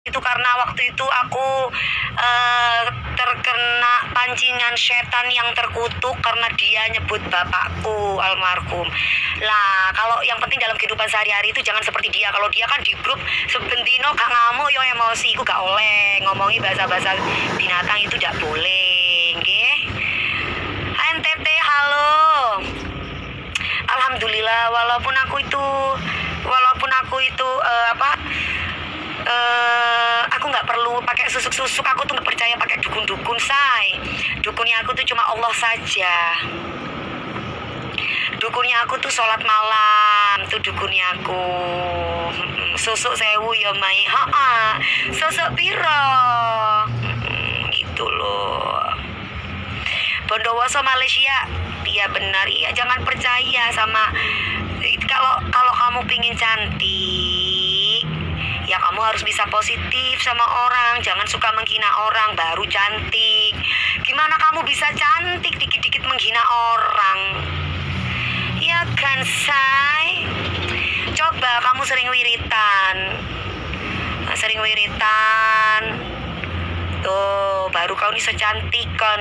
Itu karena waktu itu aku terkena pancingan setan yang terkutuk karena dia nyebut bapakku almarhum. Lah, kalau yang penting dalam kehidupan sehari-hari itu jangan seperti dia. Kalau dia kan di grup sebentino gak ngamuk yo emosi, iku gak oleh ngomongi bahasa-bahasa binatang, itu gak boleh, nggih. NTT halo. Alhamdulillah walaupun aku itu aku nggak perlu pakai susuk-susuk. Aku tuh nggak percaya pakai dukun-dukun, say. Dukunnya aku tuh cuma Allah saja. Dukunnya aku tuh sholat malam tuh dukunnya aku. Susuk sewu ya mai, susuk piro, gitu loh. Bondowoso Malaysia, iya benar, iya. Jangan percaya sama kalau kamu pingin cantik, ya kamu harus bisa positif sama orang. Jangan suka menghina orang baru cantik. Gimana kamu bisa cantik dikit-dikit menghina orang? Ya kan, say? Coba kamu sering wiritan. Tuh, baru kau bisa cantik kan.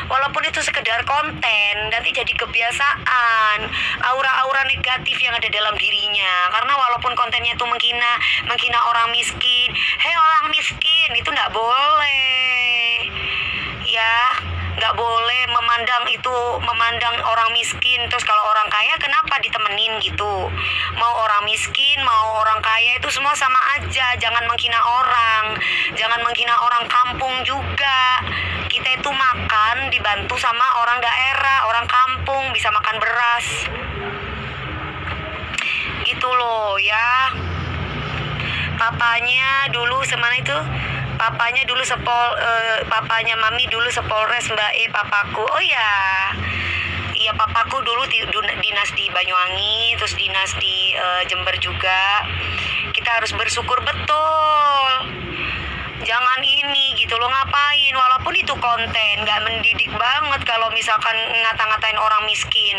Walaupun itu sekedar konten, nanti jadi kebiasaan, aura-aura negatif yang ada dalam dirinya. Karena walaupun kontennya itu menghina orang miskin, hei orang miskin, itu nggak boleh, ya. Nggak boleh memandang orang miskin. Terus kalau orang kaya kenapa ditemenin gitu? Mau orang miskin, mau orang kaya, itu semua sama aja. Jangan menghina orang, jangan menghina orang kampung juga. Kita itu makan dibantu sama orang daerah, orang kampung bisa makan beras, gitu loh ya. Papanya dulu papanya mami dulu sepolres, mbak. Papaku, oh ya, iya, papaku dulu dinas di Banyuwangi, terus dinas di Jember juga. Kita harus bersyukur betul. Jangan ini gitu loh, ngapain? Walaupun itu konten, gak mendidik banget kalau misalkan ngata-ngatain orang miskin.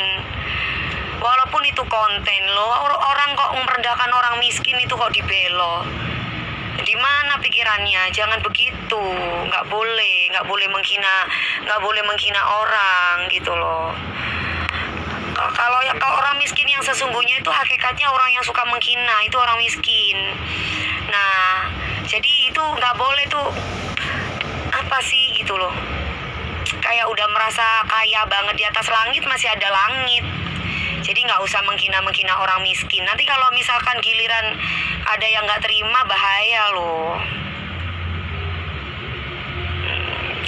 Walaupun itu konten loh, orang kok merendahkan orang miskin itu kok dibelo. Di mana pikirannya? Jangan begitu, nggak boleh menghina orang gitu loh. Kalau orang miskin yang sesungguhnya itu hakikatnya orang yang suka menghina, itu orang miskin. Nah, jadi itu nggak boleh tuh, apa sih gitu loh. Kayak udah merasa kaya banget, di atas langit masih ada langit. Jadi nggak usah menghina orang miskin. Nanti kalau misalkan giliran ada yang nggak terima, bahaya loh.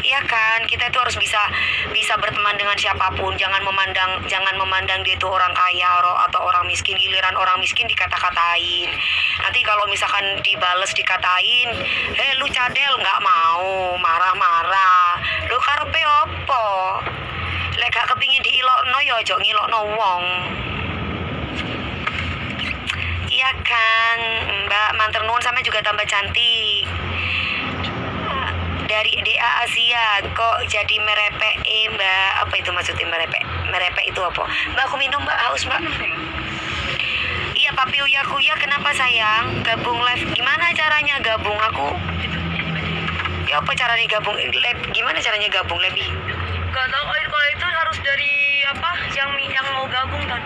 Iya kan, kita itu harus bisa berteman dengan siapapun. Jangan memandang dia itu orang kaya atau orang miskin. Giliran orang miskin dikata-katain. Nanti kalau misalkan dibales dikatain, lu cadel, nggak mau, marah-marah. Lu karepe opo? Lek gak kepingin diilokno ya aja ngilokno wong. Iya kan, Mbak, mantur nuwun, sampai juga tambah cantik. Dari DA Asia kok jadi merepek, Mbak. Apa itu maksudnya merepek? Merepek itu apa? Mbak, aku minum, Mbak, haus, Mbak. Iya, Papi Uya kenapa sayang? Gabung live, gimana caranya gabung? Aku ya apa caranya gabung? Gimana caranya gabung lebih? Gak tau, kalau itu harus dari apa yang mau gabung kan.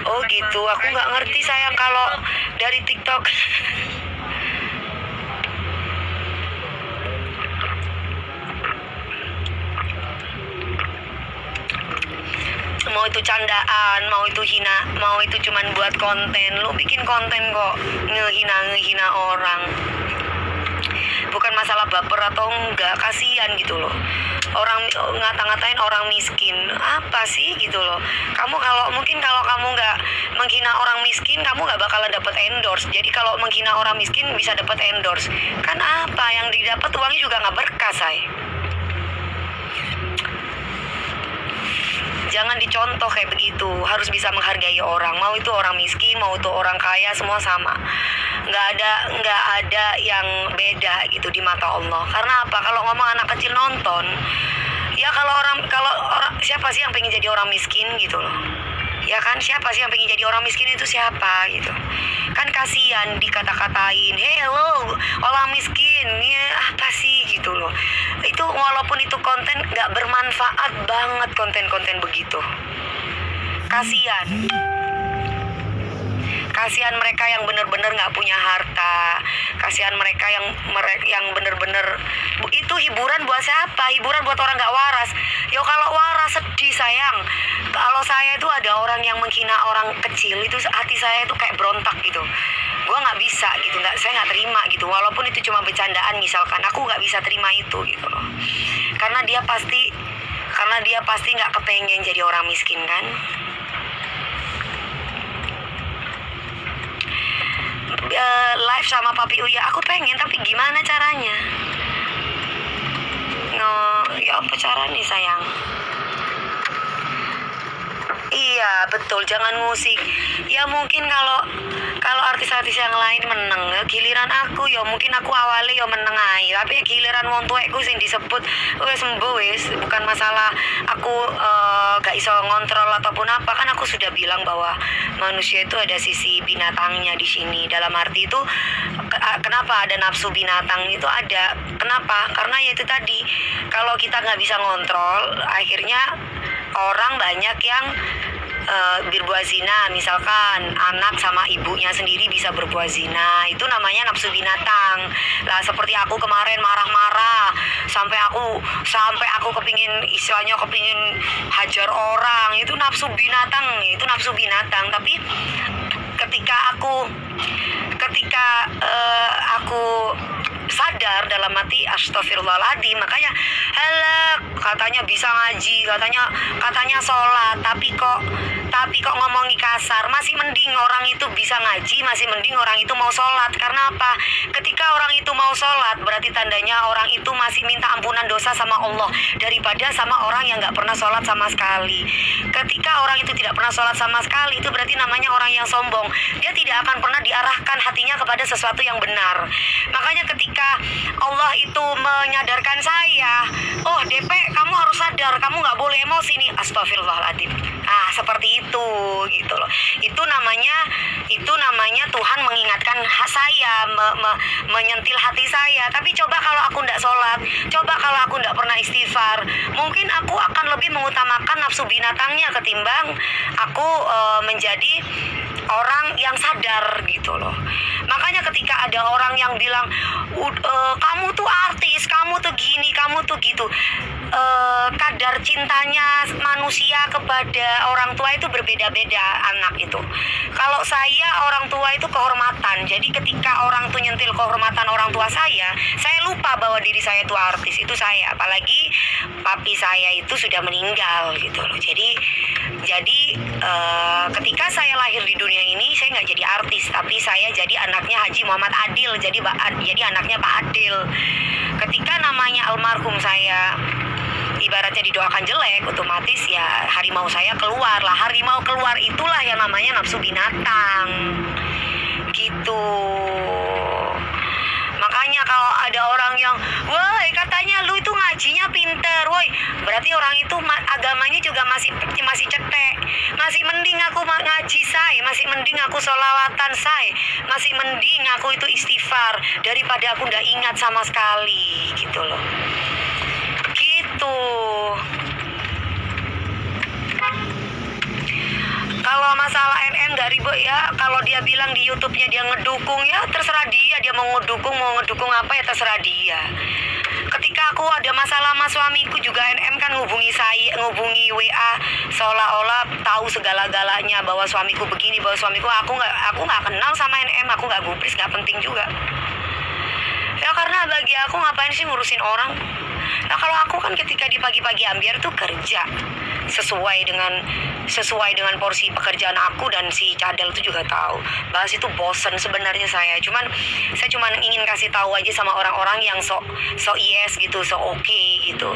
Oh gitu, aku nggak ngerti sayang kalau dari TikTok. Mau itu candaan, mau itu hina, mau itu cuman buat konten. Lu bikin konten kok ngehina orang. Bukan masalah baper atau enggak, kasihan gitu loh. Orang ngata-ngatain orang miskin, apa sih gitu loh. Kalau kamu nggak menghina orang miskin, kamu nggak bakalan dapat endorse. Jadi kalau menghina orang miskin bisa dapat endorse, kan apa yang didapat uangnya juga nggak berkah, say. Jangan dicontoh kayak begitu. Harus bisa menghargai orang. Mau itu orang miskin, mau itu orang kaya, semua sama. Nggak ada yang beda gitu di mata Allah. Karena apa? Kalau ngomong anak kecil nonton, ya kalau orang siapa sih yang pengen jadi orang miskin gitu loh? Ya kan, siapa sih yang pengen jadi orang miskin itu, siapa gitu. Kan kasihan dikata-katain, hello orang miskin, ya apa sih gitu loh. Itu walaupun itu konten gak bermanfaat banget, konten-konten begitu. Kasihan mereka yang bener-bener nggak punya harta, kasihan mereka yang bener-bener itu hiburan buat siapa? Hiburan buat orang nggak waras. Yo kalau waras sedih sayang. Kalau saya itu ada orang yang menghina orang kecil itu hati saya itu kayak berontak gitu. Gua nggak bisa gitu, saya nggak terima gitu. Walaupun itu cuma bercandaan misalkan, aku nggak bisa terima itu gitu loh. Karena dia pasti nggak kepengen jadi orang miskin kan. Live sama Papi Uya, aku pengen tapi gimana caranya? Ya apa caranya sayang? Iya betul, jangan musik. Ya mungkin kalau artis-artis yang lain meneng, giliran aku ya mungkin aku awalnya ya meneng ae, tapi giliran wong tuwekku sing disebut wis sembuh wis, bukan masalah aku gak iso ngontrol ataupun apa. Kan aku sudah bilang bahwa manusia itu ada sisi binatangnya di sini. Dalam arti itu kenapa ada nafsu binatang itu ada? Kenapa? Karena ya itu tadi, kalau kita nggak bisa ngontrol, akhirnya orang banyak yang berbuat zina. Misalkan anak sama ibunya sendiri bisa berbuat zina, itu namanya nafsu binatang. Lah seperti aku kemarin marah-marah sampai aku kepingin hajar orang, itu nafsu binatang. Tapi ketika aku sadar dalam hati, astagfirullahaladzim, makanya katanya bisa ngaji, katanya sholat, tapi kok ngomongi kasar. Masih mending orang itu bisa ngaji, masih mending orang itu mau sholat. Karena apa? Ketika orang itu mau sholat, berarti tandanya orang itu masih minta ampunan dosa sama Allah, daripada sama orang yang gak pernah sholat sama sekali. Ketika orang itu tidak pernah sholat sama sekali, itu berarti namanya orang yang sombong. Dia tidak akan pernah diarahkan hatinya kepada sesuatu yang benar. Makanya ketika Allah itu menyadarkan saya, oh DP, kamu harus sadar, kamu gak boleh emosi nih, astagfirullahaladzim. Seperti itu gitu loh. Itu namanya Tuhan mengingatkan saya, menyentil hati saya. Tapi coba kalau aku ndak sholat, coba kalau aku ndak pernah istighfar, mungkin aku akan lebih mengutamakan nafsu binatangnya ketimbang aku menjadi orang yang sadar gitu loh. Makanya ketika ada orang yang bilang kamu tuh artis, kamu tuh gini, kamu tuh gitu, kadar cintanya manusia kepada orang tua itu berbeda-beda anak itu. Kalau saya, orang tua itu kehormatan. Jadi ketika orang tuh nyentil kehormatan orang tua saya lupa bahwa diri saya itu artis. Itu saya, apalagi papi saya itu sudah meninggal gitu loh. Jadi ketika saya lahir di dunia ini, saya nggak jadi artis, tapi saya jadi anaknya Haji Muhammad Adil, jadi anaknya Pak Adil. Ketika namanya almarhum saya ibaratnya didoakan jelek, otomatis ya harimau saya keluar lah. Harimau keluar itulah yang namanya nafsu binatang gitu. Makanya kalau ada orang yang, woi katanya lu itu ngajinya pinter, woi, berarti orang itu agamanya juga masih cetek. Masih mending aku ngaji say, masih mending aku sholawatan say, masih mending aku itu istighfar daripada aku nggak ingat sama sekali gitu loh. Gitu. Kalau masalah NM gak ribet ya. Kalau dia bilang di YouTube-nya dia ngedukung, ya terserah dia. Dia mau ngedukung apa ya terserah dia. Ketika aku ada masalah sama suamiku juga, NM kan ngubungi WA seolah-olah tahu segala-galanya bahwa suamiku begini, bahwa suamiku aku nggak kenal sama NM, aku nggak gubris, nggak penting juga. Ya karena bagi aku ngapain sih ngurusin orang? Nah kalau aku kan ketika di pagi-pagi ambiar tuh kerja sesuai dengan porsi pekerjaan aku, dan si Cadel itu juga tahu. Bahas itu bosen sebenarnya saya cuman ingin kasih tahu aja sama orang-orang yang so yes gitu, so oke gitu.